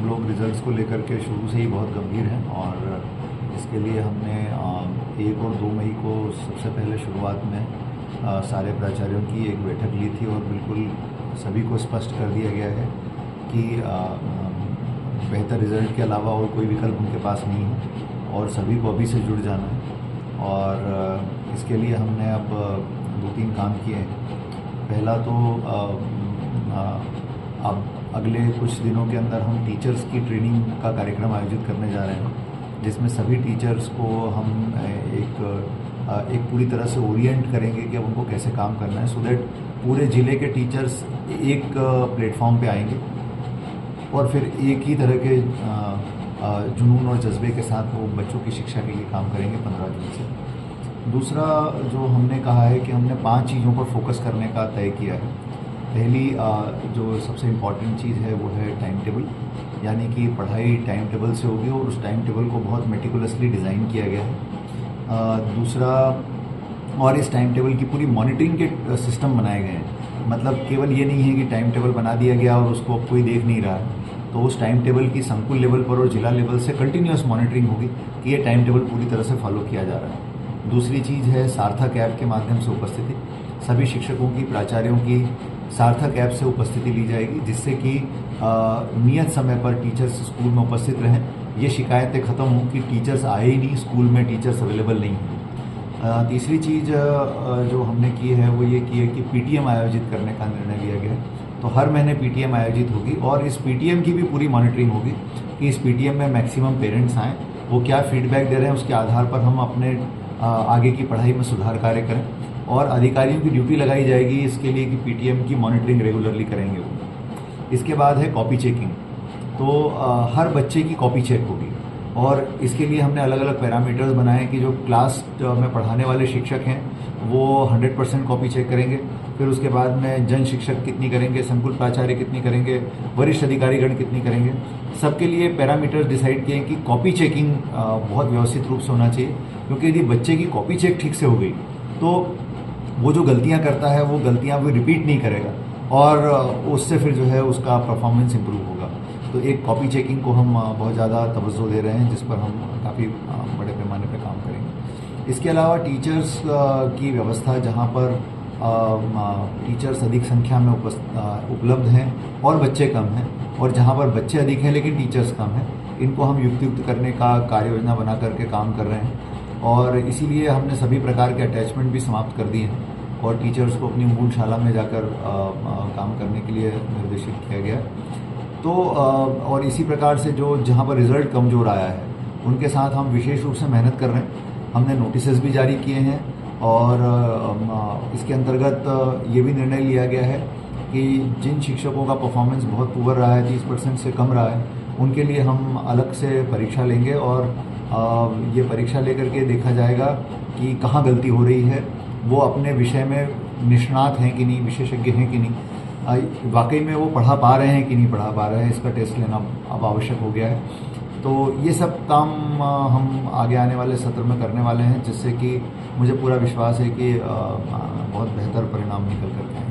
लोग रिजल्ट्स को लेकर के शुरू से ही बहुत गंभीर हैं और इसके लिए हमने 1 और 2 मई को सबसे पहले शुरुआत में सारे प्राचार्यों की एक बैठक ली थी और बिल्कुल सभी को स्पष्ट कर दिया गया है कि बेहतर रिजल्ट के अलावा और कोई विकल्प उनके पास नहीं है और सभी को अभी से जुड़ जाना है। और इसके लिए हमने अब 2-3 काम किए हैं। पहला तो अब अगले कुछ दिनों के अंदर हम टीचर्स की ट्रेनिंग का कार्यक्रम आयोजित करने जा रहे हैं, जिसमें सभी टीचर्स को हम एक पूरी तरह से ओरिएंट करेंगे कि अब उनको कैसे काम करना है, सो दैट पूरे ज़िले के टीचर्स एक प्लेटफॉर्म पे आएंगे और फिर एक ही तरह के जुनून और जज्बे के साथ वो बच्चों की शिक्षा के लिए काम करेंगे 15 जून से। दूसरा जो हमने कहा है कि हमने 5 चीज़ों पर फोकस करने का तय किया है। पहली जो सबसे इम्पॉर्टेंट चीज़ है वो है टाइम टेबल, यानी कि पढ़ाई टाइम टेबल से होगी और उस टाइम टेबल को बहुत मेटिकुलसली डिज़ाइन किया गया है। दूसरा, और इस टाइम टेबल की पूरी मॉनिटरिंग के सिस्टम बनाए गए हैं। मतलब केवल ये नहीं है कि टाइम टेबल बना दिया गया और उसको अब कोई देख नहीं रहा है, तो उस टाइम टेबल की संकुल लेवल पर और जिला लेवल से कंटिन्यूस मॉनिटरिंग होगी कि ये टाइम टेबल पूरी तरह से फॉलो किया जा रहा है। दूसरी चीज़ है सार्थक ऐप के माध्यम से उपस्थिति। सभी शिक्षकों की, प्राचार्यों की सार्थक ऐप से उपस्थिति ली जाएगी, जिससे कि नियत समय पर टीचर्स स्कूल में उपस्थित रहें। ये शिकायतें ख़त्म हों कि टीचर्स आए ही नहीं, स्कूल में टीचर्स अवेलेबल नहीं हैं। तीसरी चीज़ जो हमने की है वो ये की है कि पीटीएम आयोजित करने का निर्णय लिया गया है। तो हर महीने पीटीएम आयोजित होगी और इस पीटीएम की भी पूरी मॉनिटरिंग होगी कि इस पीटीएम में मैक्सिमम पेरेंट्स आएँ, वो क्या फीडबैक दे रहे हैं, उसके आधार पर हम अपने आगे की पढ़ाई में सुधार कार्य करें और अधिकारियों की ड्यूटी लगाई जाएगी इसके लिए कि पीटीएम की मॉनिटरिंग रेगुलरली करेंगे वो। इसके बाद है कॉपी चेकिंग। तो हर बच्चे की कॉपी चेक होगी और इसके लिए हमने अलग अलग पैरामीटर्स बनाए कि जो क्लास में पढ़ाने वाले शिक्षक हैं वो 100% कॉपी चेक करेंगे। फिर उसके बाद में जन शिक्षक कितनी करेंगे, संकुल प्राचार्य कितनी करेंगे, वरिष्ठ अधिकारीगण कितनी करेंगे। सबके लिए पैरामीटर्स डिसाइड किए कि कॉपी चेकिंग बहुत व्यवस्थित रूप से होना चाहिए, क्योंकि यदि बच्चे की कॉपी चेक ठीक से हो गई तो वो जो गलतियाँ करता है वो गलतियाँ वो रिपीट नहीं करेगा और उससे फिर जो है उसका परफॉर्मेंस इम्प्रूव होगा। तो एक कॉपी चेकिंग को हम बहुत ज़्यादा तवज्जो दे रहे हैं, जिस पर हम काफ़ी बड़े पैमाने पर काम करेंगे। इसके अलावा टीचर्स की व्यवस्था, जहाँ पर टीचर्स अधिक संख्या में उपलब्ध हैं और बच्चे कम हैं, और जहाँ पर बच्चे अधिक हैं लेकिन टीचर्स कम हैं, इनको हम युक्त करने का कार्य योजना बना करके काम कर रहे हैं। और इसीलिए हमने सभी प्रकार के अटैचमेंट भी समाप्त कर दिए हैं और टीचर्स को अपनी मूल शाला में जाकर काम करने के लिए निर्देशित किया गया। तो और इसी प्रकार से जो जहाँ पर रिज़ल्ट कमज़ोर आया है उनके साथ हम विशेष रूप से मेहनत कर रहे हैं। हमने नोटिसेस भी जारी किए हैं और इसके अंतर्गत ये भी निर्णय लिया गया है कि जिन शिक्षकों का परफॉर्मेंस बहुत पुअर रहा है, 30% से कम रहा है, उनके लिए हम अलग से परीक्षा लेंगे और ये परीक्षा लेकर के देखा जाएगा कि कहाँ गलती हो रही है, वो अपने विषय में निष्णात हैं कि नहीं, विशेषज्ञ हैं कि नहीं, वाकई में वो पढ़ा पा रहे हैं कि नहीं पढ़ा पा रहे हैं, इसका टेस्ट लेना अब आवश्यक हो गया है। तो ये सब काम हम आगे आने वाले सत्र में करने वाले हैं, जिससे कि मुझे पूरा विश्वास है कि बहुत बेहतर परिणाम निकल कर के आएंगे।